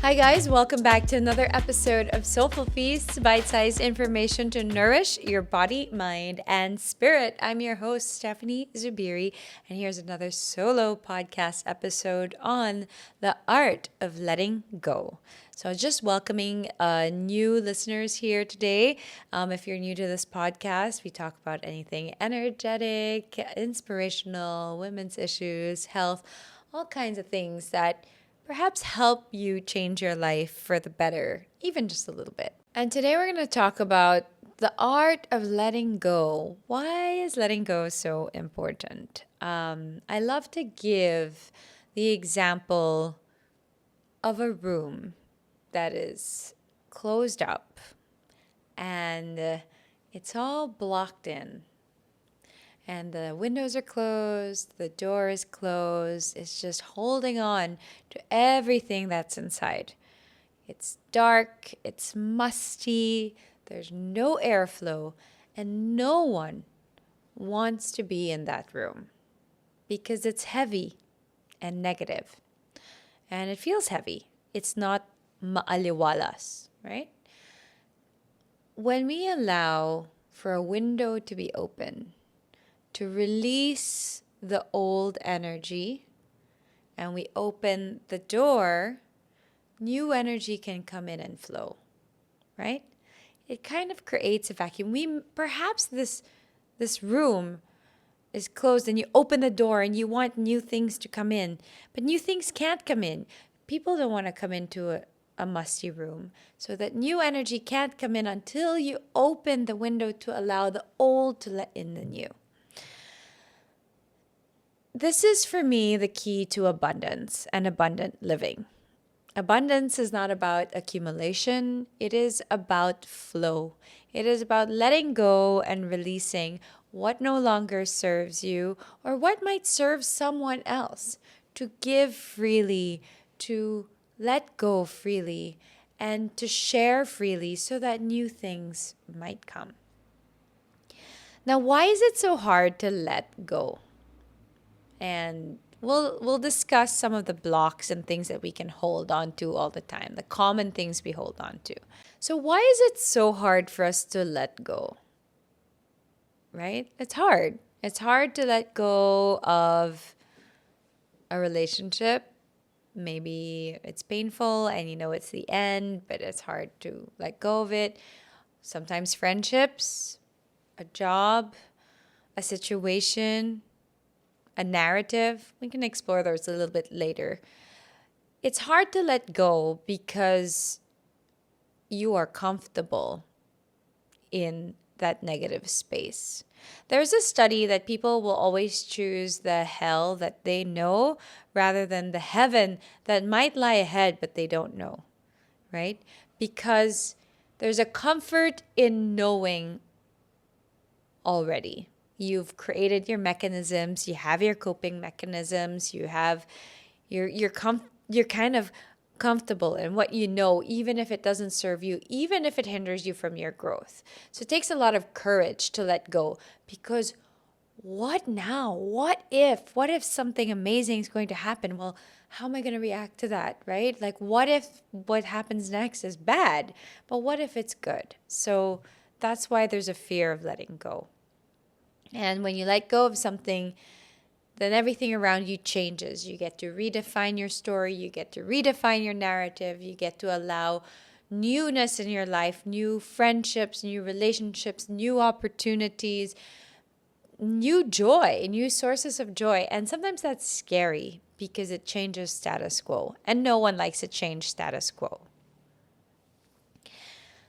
Hi, guys. Welcome back to another episode of Soulful Feast, bite-sized information to nourish your body, mind, and spirit. I'm your host, Stephanie Zubiri, and here's another solo podcast episode on the art of letting go. So, just welcoming new listeners here today. If you're new to this podcast, we talk about anything energetic, inspirational, women's issues, health, all kinds of things that perhaps help you change your life for the better, even just a little bit. And today we're going to talk about the art of letting go. Why is letting go so important? I love to give the example of a room that is closed up and it's all blocked in. And the windows are closed, the door is closed. It's just holding on to everything that's inside. It's dark, it's musty, there's no airflow, and no one wants to be in that room because it's heavy and negative. And it feels heavy. It's not maaliwalas, right? When we allow for a window to be open, to release the old energy, and we open the door, new energy can come in and flow, right? It kind of creates a vacuum. Perhaps this room is closed and you open the door and you want new things to come in, but new things can't come in. People don't want to come into a musty room, so that new energy can't come in until you open the window to allow the old to let in the new. This is for me the key to abundance and abundant living. Abundance is not about accumulation, it is about flow. It is about letting go and releasing what no longer serves you or what might serve someone else. To give freely, to let go freely, and to share freely so that new things might come. Now, why is it so hard to let go? And we'll discuss some of the blocks and things that we can hold on to all the time, the common things we hold on to. So why is it so hard for us to let go? Right? It's hard. It's hard to let go of a relationship. Maybe it's painful and you know it's the end, but it's hard to let go of it. Sometimes friendships, a job, a situation, a narrative. We can explore those a little bit later. It's hard to let go because you are comfortable in that negative space. There's a study that people will always choose the hell that they know rather than the heaven that might lie ahead but they don't know, right? Because there's a comfort in knowing already. You've created your mechanisms, you have your coping mechanisms, you're kind of comfortable in what you know, even if it doesn't serve you, even if it hinders you from your growth. So it takes a lot of courage to let go, because what now? What if something amazing is going to happen? Well, how am I going to react to that, right? Like, what if what happens next is bad? But what if it's good? So that's why there's a fear of letting go. And when you let go of something, then everything around you changes. You get to redefine your story. You get to redefine your narrative. You get to allow newness in your life, new friendships, new relationships, new opportunities, new joy, new sources of joy. And sometimes that's scary because it changes status quo. And no one likes to change status quo.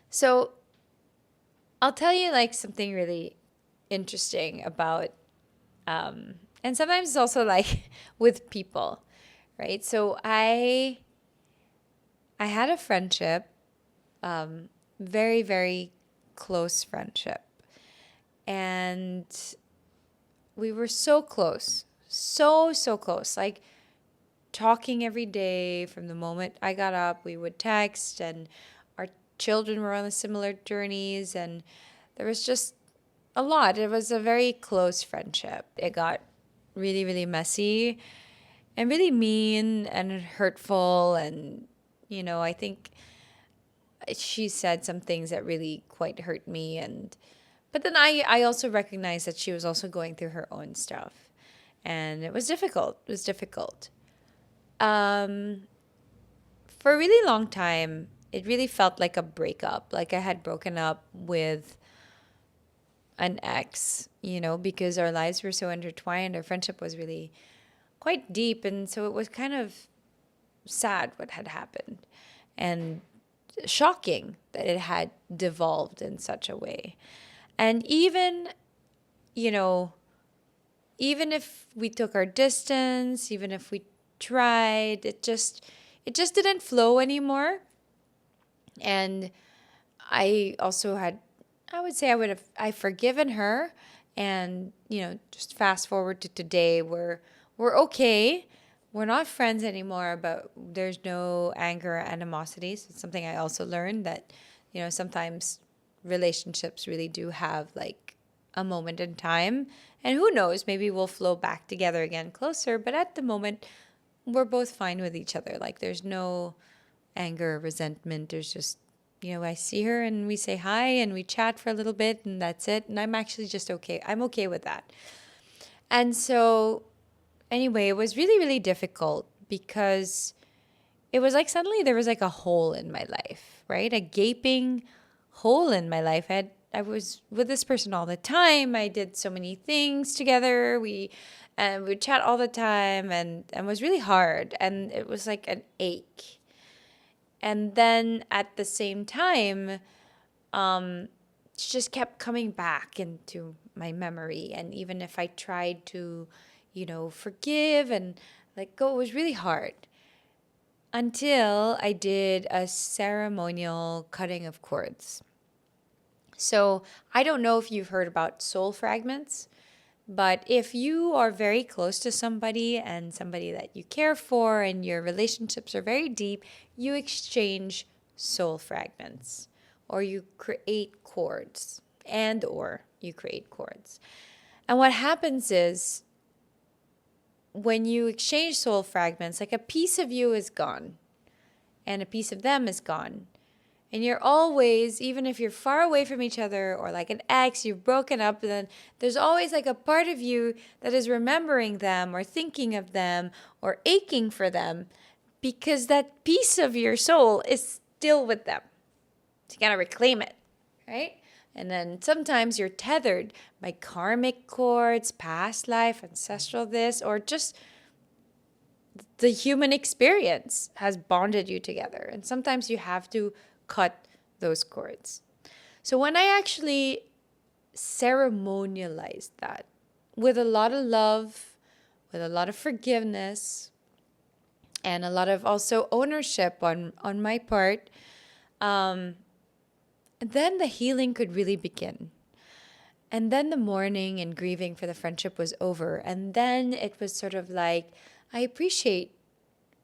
So I'll tell you like something really interesting about and sometimes it's also like with people, right? So I had a friendship, very, very close friendship, and we were so close, so close, like talking every day. From the moment I got up, we would text, and our children were on the similar journeys, and there was just a lot. It was a very close friendship. It got really, really messy and really mean and hurtful and I think she said some things that really quite hurt me. But then I also recognized that she was also going through her own stuff. And it was difficult. It was difficult. Um, for a really long time, it really felt like a breakup. Like I had broken up with an ex, because our lives were so intertwined. Our friendship was really quite deep. And so it was kind of sad what had happened and shocking that it had devolved in such a way. And you know, even if we took our distance, even if we tried, it just didn't flow anymore. And I also had, I would say I forgiven her. And, just fast forward to today, we're okay. We're not friends anymore, but there's no anger or animosity. So it's something I also learned that, sometimes relationships really do have like a moment in time. And who knows, maybe we'll flow back together again closer. But at the moment, we're both fine with each other. Like there's no anger or resentment. There's just, I see her and we say hi and we chat for a little bit and that's it. And I'm actually just okay. I'm okay with that. And so, anyway, it was really, really difficult because it was like suddenly there was like a hole in my life, right? A gaping hole in my life. I was with this person all the time. I did so many things together. We would chat all the time and was really hard. And it was like an ache. And then at the same time, she just kept coming back into my memory. And even if I tried to, forgive and let go, it was really hard. Until I did a ceremonial cutting of cords. So I don't know if you've heard about soul fragments, but if you are very close to somebody and somebody that you care for and your relationships are very deep, you exchange soul fragments or you create cords or you create cords. And what happens is when you exchange soul fragments, like a piece of you is gone and a piece of them is gone. And you're always, even if you're far away from each other or like an ex, you've broken up, then there's always like a part of you that is remembering them or thinking of them or aching for them because that piece of your soul is still with them. So you gotta reclaim it, right? And then sometimes you're tethered by karmic cords, past life, ancestral this, or just the human experience has bonded you together. And sometimes you have to cut those cords. So when I actually ceremonialized that with a lot of love, with a lot of forgiveness, and a lot of also ownership on my part, then the healing could really begin. And then the mourning and grieving for the friendship was over. And then it was sort of like, I appreciate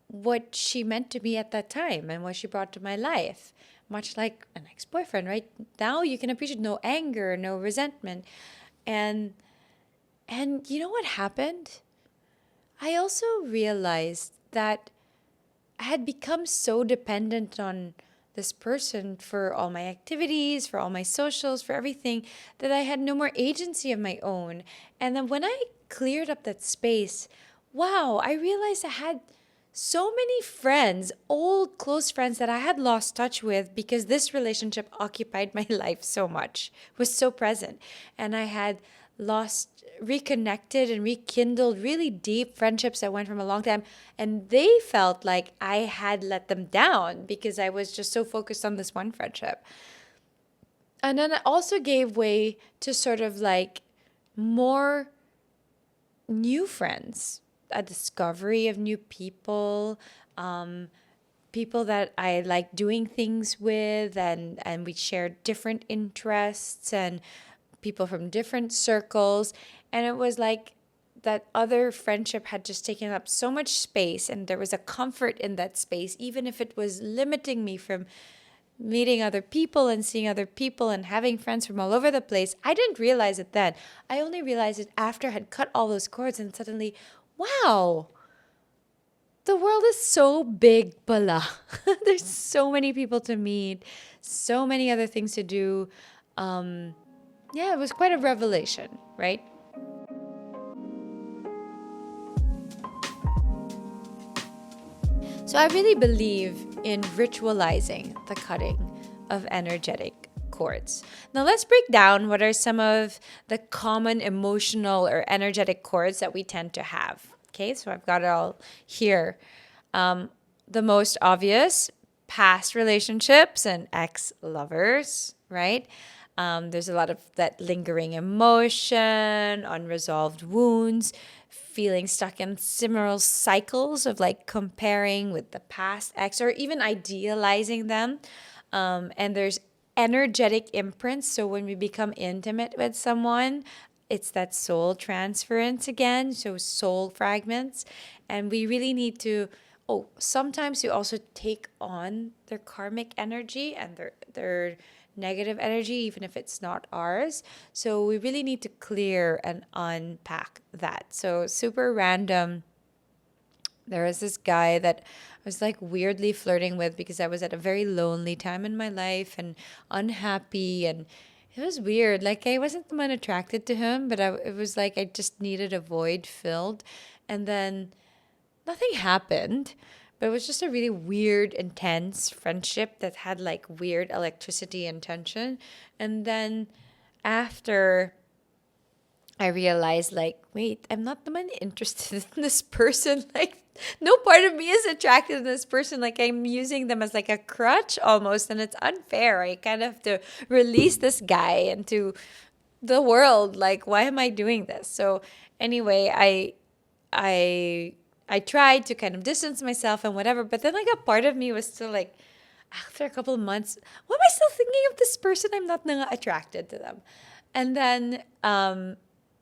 what she meant to me at that time and what she brought to my life. Much like an ex-boyfriend, right? Now you can appreciate no anger, no resentment. And you know what happened? I also realized that I had become so dependent on this person for all my activities, for all my socials, for everything, that I had no more agency of my own. And then when I cleared up that space, wow, I realized I had so many friends, old close friends that I had lost touch with because this relationship occupied my life so much, was so present. And I had reconnected and rekindled really deep friendships that went from a long time. And they felt like I had let them down because I was just so focused on this one friendship. And then it also gave way to sort of like more new friends, a discovery of new people, people that I like doing things with, and we shared different interests and people from different circles. And it was like that other friendship had just taken up so much space, and there was a comfort in that space, even if it was limiting me from meeting other people and seeing other people and having friends from all over the place. I didn't realize it then. I only realized it after I had cut all those cords, and suddenly, wow, the world is so big pala. There's so many people to meet, so many other things to do. Yeah, it was quite a revelation, right? So I really believe in ritualizing the cutting of energetic cords. Now let's break down what are some of the common emotional or energetic cords that we tend to have. Okay, so I've got it all here. The most obvious, past relationships and ex-lovers, right? There's a lot of that lingering emotion, unresolved wounds, feeling stuck in similar cycles of like comparing with the past ex or even idealizing them. And there's energetic imprints. So when we become intimate with someone, it's that soul transference again. So soul fragments. And we really need to, sometimes you also take on their karmic energy and their negative energy, even if it's not ours. So we really need to clear and unpack that. So super random. There was this guy that I was like weirdly flirting with because I was at a very lonely time in my life and unhappy, and it was weird. Like I wasn't the one attracted to him, but it was like I just needed a void filled. And then nothing happened, but it was just a really weird, intense friendship that had like weird electricity and tension. And then after I realized, like, wait, I'm not the one interested in this person. Like, no part of me is attracted to this person. Like, I'm using them as like a crutch almost, and it's unfair. I kind of have to release this guy into the world. Like, why am I doing this? So, anyway, I tried to kind of distance myself and whatever, but then like a part of me was still like, after a couple of months, why am I still thinking of this person? I'm not na attracted to them. And then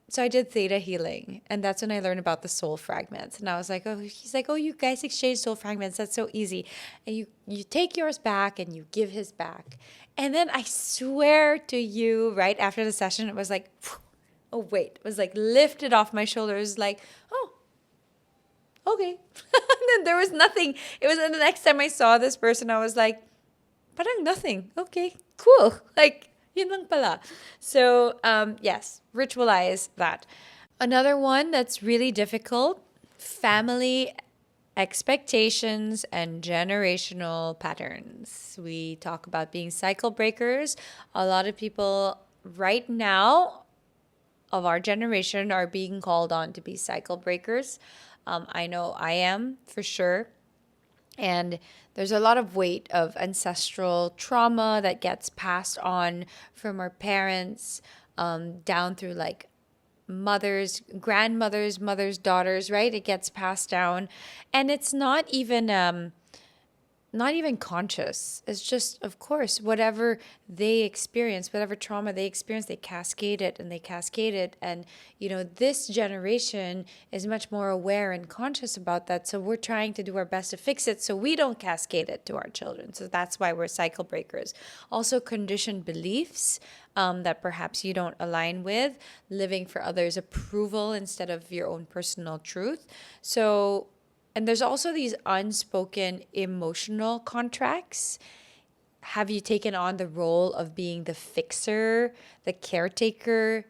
so I did theta healing, and that's when I learned about the soul fragments. And I was like, oh, he's like, oh, you guys exchange soul fragments. That's so easy. And you take yours back and you give his back. And then I swear to you, right after the session, it was like, oh wait, it was like lifted off my shoulders, like, oh, okay. And then there was nothing. It was the next time I saw this person, I was like, parang nothing. Okay, cool. Like, yun lang pala. So, yes, ritualize that. Another one that's really difficult, family expectations and generational patterns. We talk about being cycle breakers. A lot of people right now of our generation are being called on to be cycle breakers. I know I am for sure. And there's a lot of weight of ancestral trauma that gets passed on from our parents down through like mothers, grandmothers, mothers, daughters, right? It gets passed down. And it's not even conscious. It's just, of course, whatever they experience, whatever trauma they experience, they cascade it and they cascade it. And, this generation is much more aware and conscious about that. So we're trying to do our best to fix it so we don't cascade it to our children. So that's why we're cycle breakers. Also, conditioned beliefs that perhaps you don't align with, living for others' approval instead of your own personal truth. So, and there's also these unspoken emotional contracts. Have you taken on the role of being the fixer, the caretaker,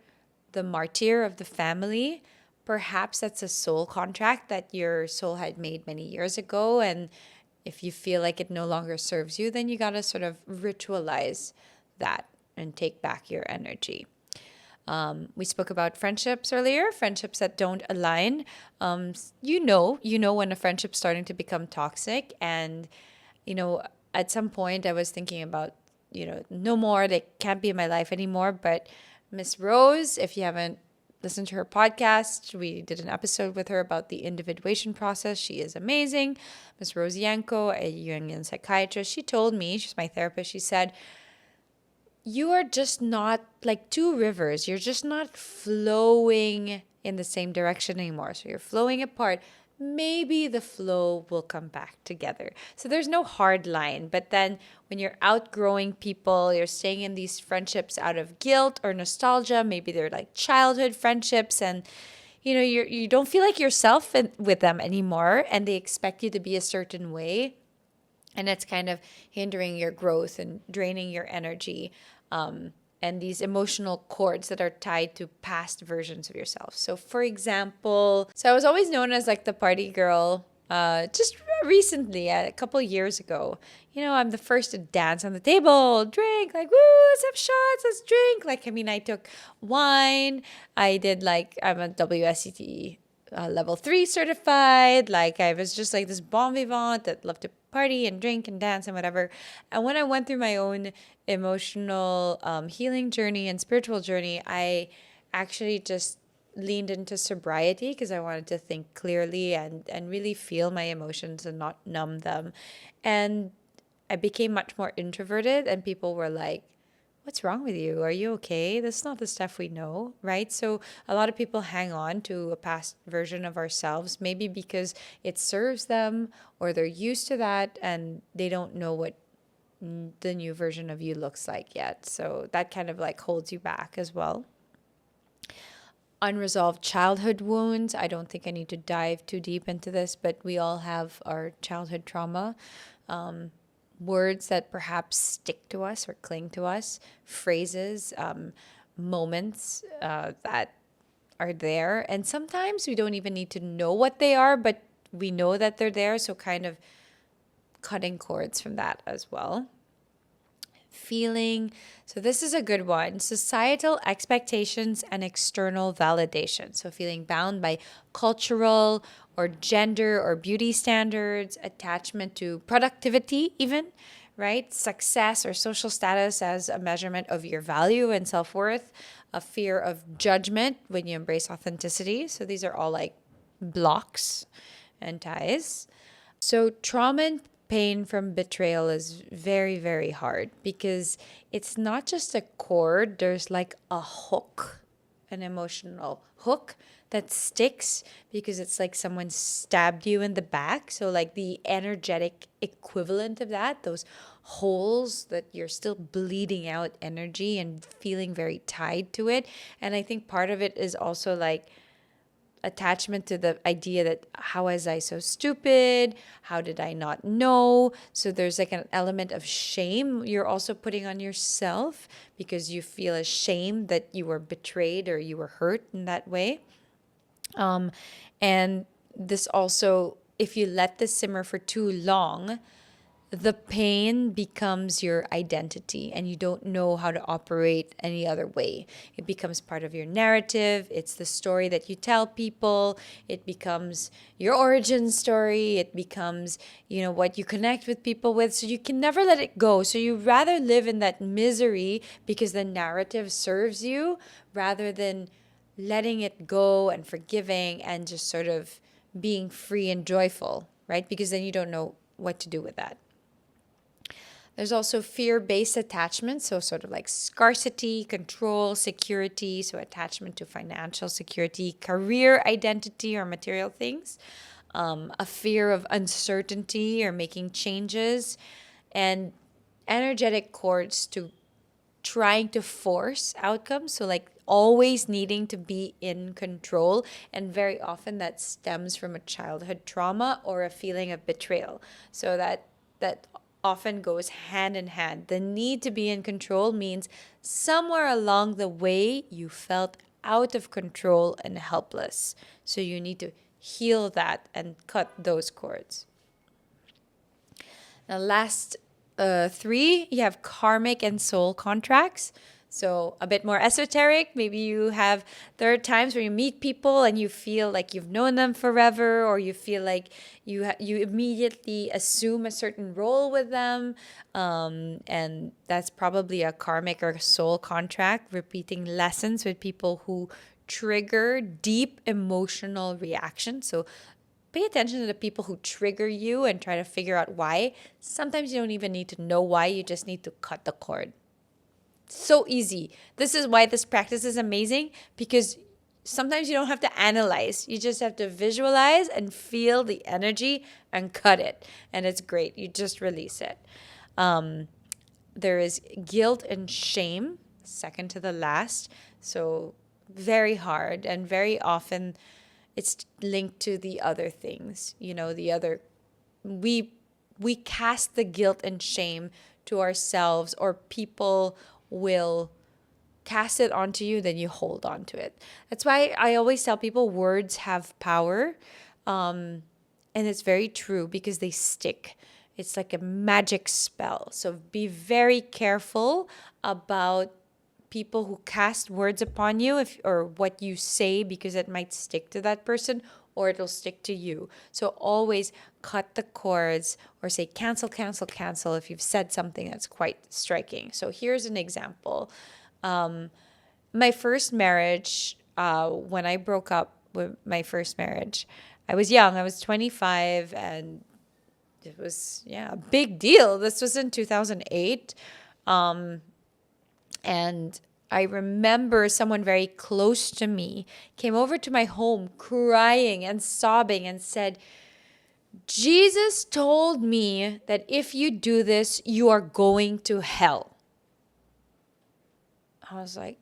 the martyr of the family? Perhaps that's a soul contract that your soul had made many years ago. And if you feel like it no longer serves you, then you got to sort of ritualize that and take back your energy. We spoke about friendships earlier, friendships that don't align. You know when a friendship's starting to become toxic. And, at some point I was thinking about, no more, they can't be in my life anymore. But Miss Rose, if you haven't listened to her podcast, we did an episode with her about the individuation process. She is amazing. Miss Rose Yanko, a Jungian psychiatrist, she told me, she's my therapist, she said, you are just not like two rivers. You're just not flowing in the same direction anymore. So you're flowing apart. Maybe the flow will come back together. So there's no hard line. But then when you're outgrowing people, you're staying in these friendships out of guilt or nostalgia. Maybe they're like childhood friendships and you don't feel like yourself with them anymore, and they expect you to be a certain way, and it's kind of hindering your growth and draining your energy. And these emotional cords that are tied to past versions of yourself. So, for example, I was always known as like the party girl. Just recently, a couple years ago, I'm the first to dance on the table, drink, like, woo, let's have shots, let's drink. Like, I mean, I took wine. I did like, I'm a WSET level 3 certified. Like, I was just like this bon vivant that loved to party and drink and dance and whatever. And when I went through my own emotional healing journey and spiritual journey, I actually just leaned into sobriety because I wanted to think clearly and really feel my emotions and not numb them. And I became much more introverted, and people were like, what's wrong with you? Are you okay? That's not the stuff we know, right? So a lot of people hang on to a past version of ourselves, maybe because it serves them or they're used to that and they don't know what the new version of you looks like yet. So that kind of like holds you back as well. Unresolved childhood wounds. I don't think I need to dive too deep into this, but we all have our childhood trauma. Words that perhaps stick to us or cling to us, phrases, moments that are there. And sometimes we don't even need to know what they are, but we know that they're there. So kind of cutting cords from that as well. Feeling. So this is a good one. Societal expectations and external validation. So feeling bound by cultural or gender or beauty standards, attachment to productivity even, right? Success or social status as a measurement of your value and self-worth, a fear of judgment when you embrace authenticity. So these are all like blocks and ties. So trauma and pain from betrayal is very, very hard because it's not just a cord, there's like a hook, an emotional hook that sticks because it's like someone stabbed you in the back. So, like the energetic equivalent of that, those holes that you're still bleeding out energy and feeling very tied to it. And I think part of it is also like, attachment to the idea that how was I so stupid? How did I not know? So there's like an element of shame you're also putting on yourself because you feel ashamed that you were betrayed or you were hurt in that way. And this also, if you let this simmer for too long, the pain becomes your identity and you don't know how to operate any other way. It becomes part of your narrative. It's the story that you tell people. It becomes your origin story. It becomes, what you connect with people with. So you can never let it go. So you rather live in that misery because the narrative serves you rather than letting it go and forgiving and just sort of being free and joyful, right? Because then you don't know what to do with that. There's also fear-based attachment, so sort of like scarcity, control, security, so attachment to financial security, career identity or material things, a fear of uncertainty or making changes, and energetic cords to trying to force outcomes, so like always needing to be in control, and very often that stems from a childhood trauma or a feeling of betrayal. So that often goes hand in hand. The need to be in control means somewhere along the way you felt out of control and helpless. So you need to heal that and cut those cords. Now, last 3, you have karmic and soul contracts. So a bit more esoteric. Maybe there are times where you meet people and you feel like you've known them forever, or you feel like you immediately assume a certain role with them. And that's probably a karmic or soul contract, repeating lessons with people who trigger deep emotional reactions. So pay attention to the people who trigger you and try to figure out why. Sometimes you don't even need to know why, you just need to cut the cord. So easy. This is why this practice is amazing, because sometimes you don't have to analyze. You just have to visualize and feel the energy and cut it. And it's great. You just release it. There is guilt and shame, second to the last. So very hard, and very often it's linked to the other things, we cast the guilt and shame to ourselves, or people will cast it onto you, then you hold on to it. That's why I always tell people words have power. And it's very true because they stick. It's like a magic spell. So be very careful about people who cast words upon you, or what you say, because it might stick to that person or it'll stick to you. So always cut the cords, or say cancel, cancel, cancel if you've said something that's quite striking. So here's an example. My first marriage, when I broke up with my first marriage, I was young. I was 25, and it was, a big deal. This was in 2008. And I remember someone very close to me came over to my home crying and sobbing and said, Jesus told me that if you do this, you are going to hell. I was like,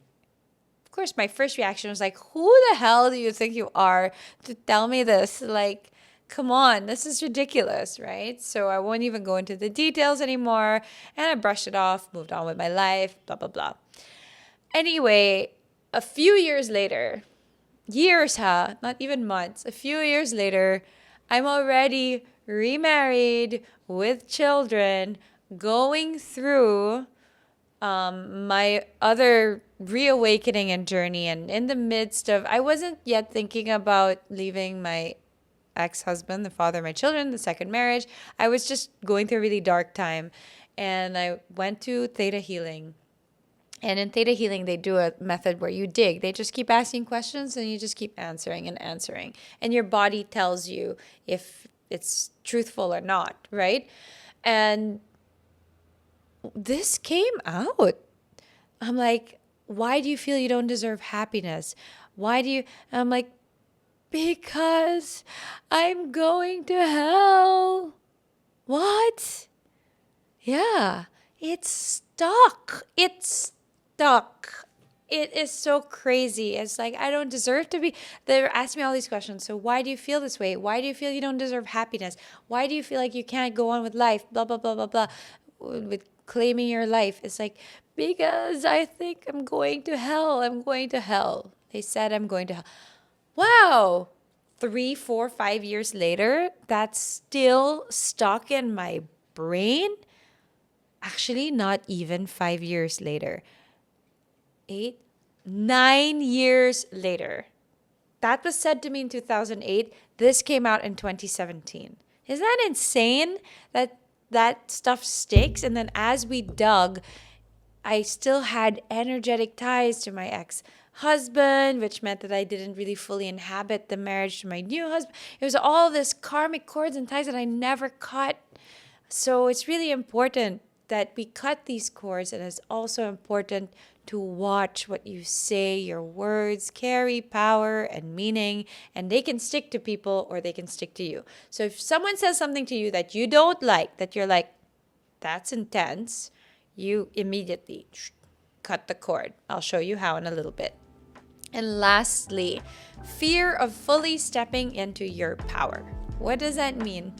of course, my first reaction was like, who the hell do you think you are to tell me this? Like, come on, this is ridiculous, right? So I won't even go into the details anymore. And I brushed it off, moved on with my life, blah, blah, blah. Anyway, a few years later, not even months, a few years later, I'm already remarried with children, going through my other reawakening and journey. And in the midst of, I wasn't yet thinking about leaving my ex-husband, the father of my children, the second marriage. I was just going through a really dark time. And I went to Theta Healing. And in Theta Healing, they do a method where you dig. They just keep asking questions and you just keep answering and answering. And your body tells you if it's truthful or not, right? And this came out. I'm like, why do you feel you don't deserve happiness? I'm like, because I'm going to hell. What? Yeah, it's stuck. It is so crazy. It's like, I don't deserve to be. They're asking me all these questions. So why do you feel this way? Why do you feel you don't deserve happiness? Why do you feel like you can't go on with life? Blah, blah, blah, blah, blah. With claiming your life. It's like, because I think I'm going to hell. I'm going to hell. They said I'm going to hell. Wow. 3, 4, 5 years later, that's still stuck in my brain. Actually, not even 5 years later. 8, 9 years later. That was said to me in 2008. This came out in 2017. Isn't that insane that stuff sticks? And then as we dug, I still had energetic ties to my ex-husband, which meant that I didn't really fully inhabit the marriage to my new husband. It was all this karmic cords and ties that I never cut. So it's really important that we cut these cords, and it's also important to watch what you say. Your words carry power and meaning, and they can stick to people or they can stick to you. So if someone says something to you that you don't like, that you're like, that's intense, you immediately cut the cord. I'll show you how in a little bit. And lastly, fear of fully stepping into your power. What does that mean?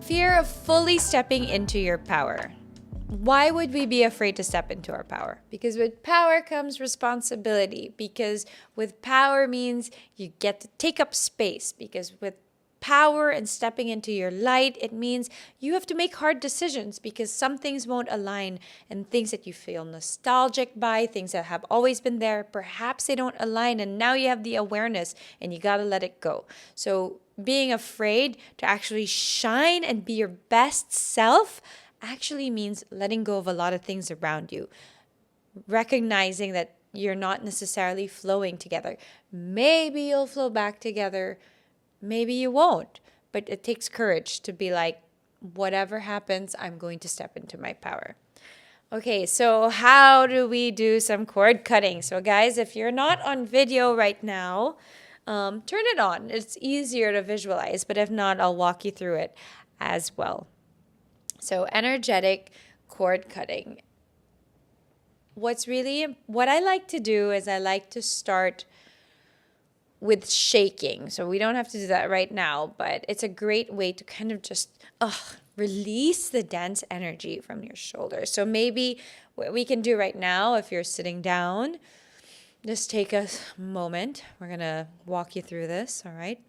Fear of fully stepping into your power. Why would we be afraid to step into our power? Because with power comes responsibility. Because with power means you get to take up space. Because with power and stepping into your light, it means you have to make hard decisions, because some things won't align, and things that you feel nostalgic by, things that have always been there, perhaps they don't align, and now you have the awareness and you got to let it go. So being afraid to actually shine and be your best self actually means letting go of a lot of things around you, recognizing that you're not necessarily flowing together. Maybe you'll flow back together. Maybe you won't, but it takes courage to be like, whatever happens, I'm going to step into my power. Okay, so how do we do some cord cutting? So guys, if you're not on video right now, turn it on. It's easier to visualize, but if not, I'll walk you through it as well. So energetic cord cutting. What I like to do is I like to start with shaking. So we don't have to do that right now, but it's a great way to kind of just release the dense energy from your shoulders. So maybe what we can do right now, if you're sitting down, just take a moment. We're going to walk you through this, all right?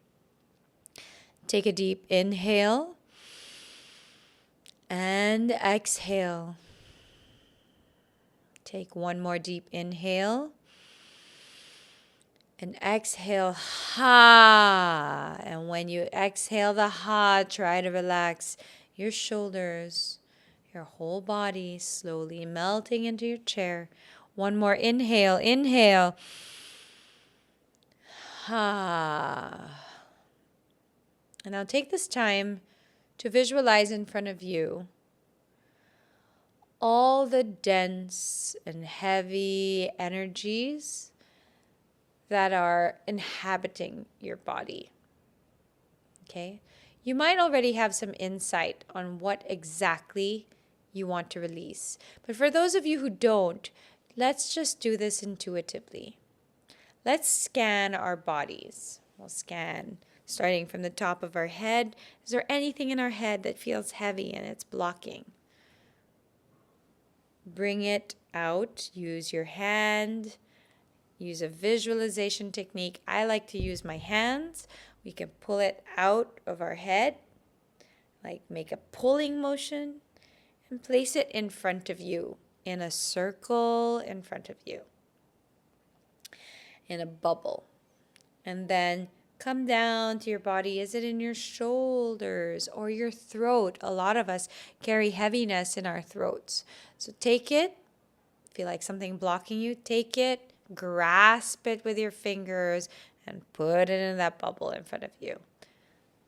Take a deep inhale and exhale. Take one more deep inhale and exhale, ha. And when you exhale the ha, try to relax your shoulders, your whole body slowly melting into your chair. One more inhale, inhale, ha. And now take this time to visualize in front of you all the dense and heavy energies that are inhabiting your body. Okay? You might already have some insight on what exactly you want to release. But for those of you who don't, let's just do this intuitively. Let's scan our bodies. We'll scan starting from the top of our head. Is there anything in our head that feels heavy and it's blocking? Bring it out. Use your hand. Use a visualization technique. I like to use my hands. We can pull it out of our head, like make a pulling motion, and place it in front of you, in a circle in front of you, in a bubble. And then come down to your body. Is it in your shoulders or your throat? A lot of us carry heaviness in our throats. So take it. Feel like something blocking you? Take it. Grasp it with your fingers and put it in that bubble in front of you.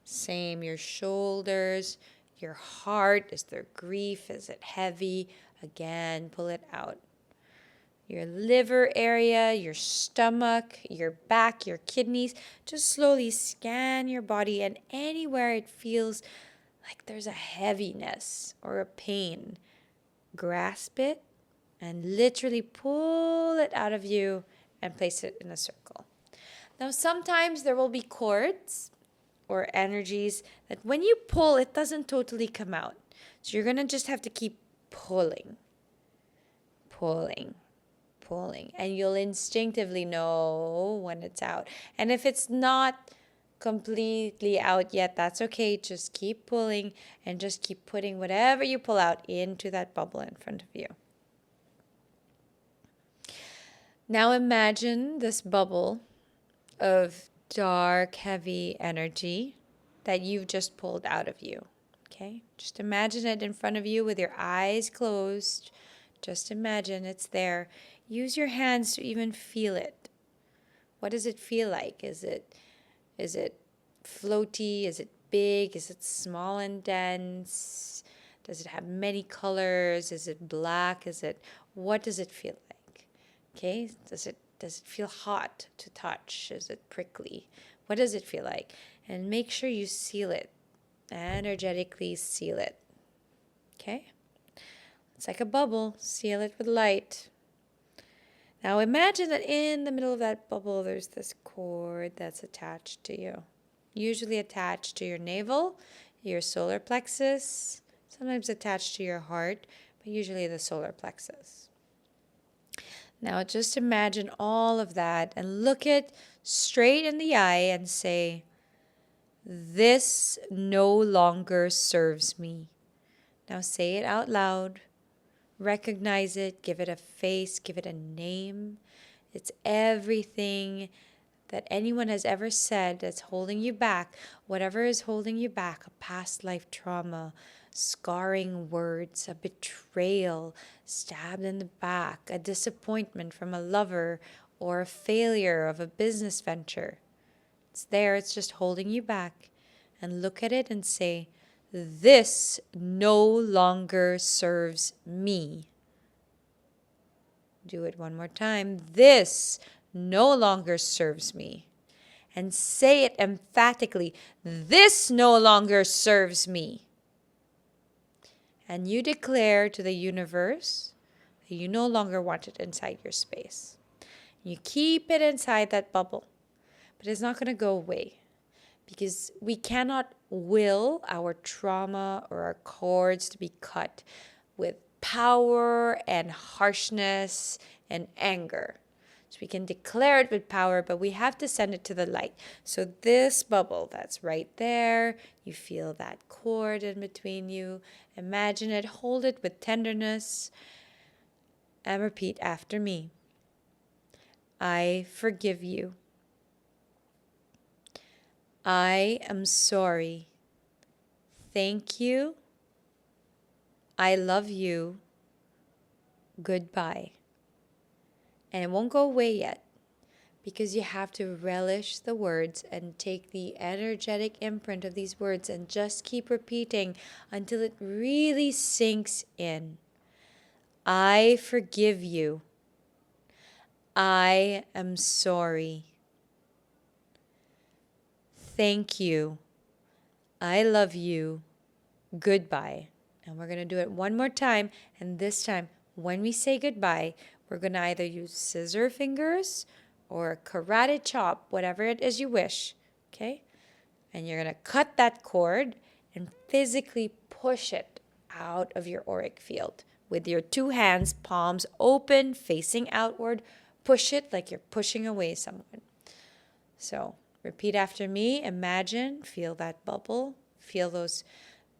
Same, your shoulders, your heart. Is there grief? Is it heavy? Again, pull it out. Your liver area, your stomach, your back, your kidneys. Just slowly scan your body, and anywhere it feels like there's a heaviness or a pain, grasp it and literally pull it out of you and place it in a circle. Now, sometimes there will be cords or energies that when you pull, it doesn't totally come out. So you're going to just have to keep pulling, and you'll instinctively know when it's out. And if it's not completely out yet, that's okay. Just keep pulling and just keep putting whatever you pull out into that bubble in front of you. Now imagine this bubble of dark, heavy energy that you've just pulled out of you. Okay? Just imagine it in front of you with your eyes closed. Just imagine it's there. Use your hands to even feel it. What does it feel like? Is it floaty? Is it big? Is it small and dense? Does it have many colors? Is it black? What does it feel like? Okay, does it feel hot to touch? Is it prickly? What does it feel like? And make sure you seal it. Energetically seal it. Okay? It's like a bubble. Seal it with light. Now imagine that in the middle of that bubble there's this cord that's attached to you. Usually attached to your navel, your solar plexus, sometimes attached to your heart, but usually the solar plexus. Now just imagine all of that and look it straight in the eye and say, "This no longer serves me." Now say it out loud. Recognize it. Give it a face. Give it a name. It's everything that anyone has ever said that's holding you back. Whatever is holding you back, a past life trauma, scarring words, a betrayal, stabbed in the back, a disappointment from a lover, or a failure of a business venture. It's there, it's just holding you back. And look at it and say, "This no longer serves me." Do it one more time. "This no longer serves me." And say it emphatically, "This no longer serves me." and you declare to the universe that you no longer want it inside your space. You keep it inside that bubble, but it's not going to go away because we cannot will our trauma or our cords to be cut with power and harshness and anger. So we can declare it with power, but we have to send it to the light. So this bubble that's right there, you feel that cord in between you. Imagine it, hold it with tenderness, and repeat after me. I forgive you. I am sorry. Thank you. I love you. Goodbye. And it won't go away yet because you have to relish the words and take the energetic imprint of these words and just keep repeating until it really sinks in. I forgive you. I am sorry. Thank you. I love you. Goodbye. And we're going to do it one more time. And this time, when we say goodbye, we're going to either use scissor fingers or a karate chop, whatever it is you wish. Okay? And you're going to cut that cord and physically push it out of your auric field with your two hands, palms open, facing outward. Push it like you're pushing away someone. So repeat after me. Imagine, feel that bubble. Feel those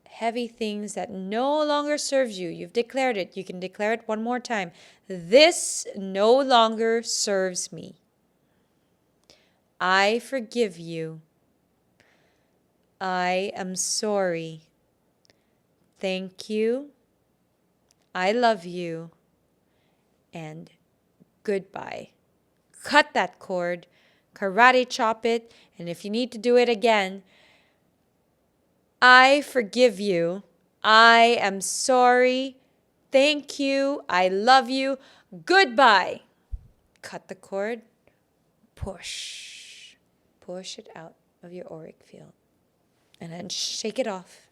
heavy things that no longer serves you. You've declared it. You can declare it one more time. This no longer serves me. I forgive you. I am sorry. Thank you. I love you. And goodbye. Cut that cord. Karate chop it. And if you need to do it again, I forgive you. I am sorry. Thank you. I love you. Goodbye. Cut the cord. Push. Push it out of your auric field. And then shake it off.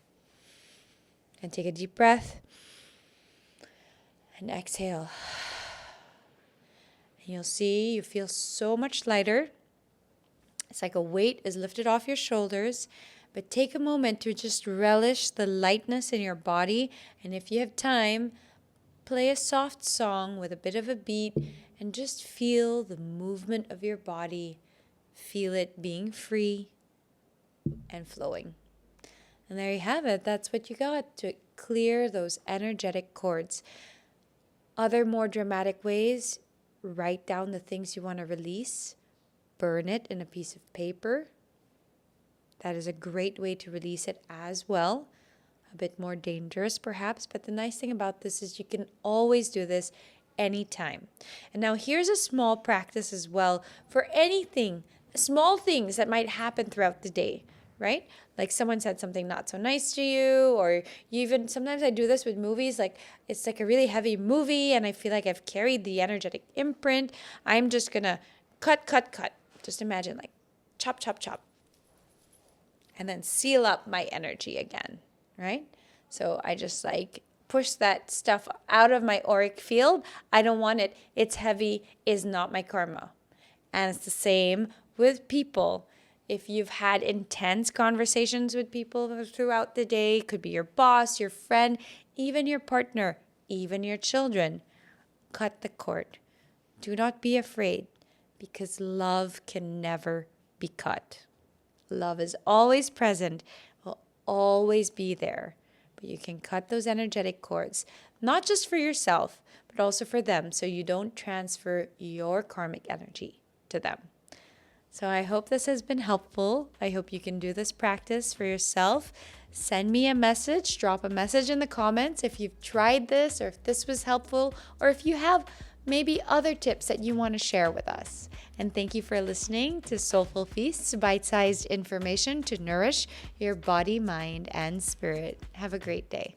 And take a deep breath. And exhale. And you'll see you feel so much lighter. It's like a weight is lifted off your shoulders. But take a moment to just relish the lightness in your body. And if you have time, play a soft song with a bit of a beat and just feel the movement of your body. Feel it being free and flowing. And there you have it. That's what you got to clear those energetic cords. Other more dramatic ways, write down the things you want to release. Burn it in a piece of paper. That is a great way to release it as well. A bit more dangerous perhaps, but the nice thing about this is you can always do this anytime. And now here's a small practice as well for anything, small things that might happen throughout the day, right? Like someone said something not so nice to you, or you even, sometimes I do this with movies, like it's like a really heavy movie and I feel like I've carried the energetic imprint. I'm just gonna cut. Just imagine like chop. And then seal up my energy again, right? So I just like push that stuff out of my auric field. I don't want it. It's heavy, is not my karma. And it's the same with people. If you've had intense conversations with people throughout the day, could be your boss, your friend, even your partner, even your children, cut the cord. Do not be afraid because love can never be cut. Love is always present, will always be there. But you can cut those energetic cords, not just for yourself, but also for them, so you don't transfer your karmic energy to them. So I hope this has been helpful. I hope you can do this practice for yourself. Send me a message, drop a message in the comments if you've tried this or if this was helpful, or if you have maybe other tips that you want to share with us. And thank you for listening to Soulful Feasts, bite-sized information to nourish your body, mind, and spirit. Have a great day.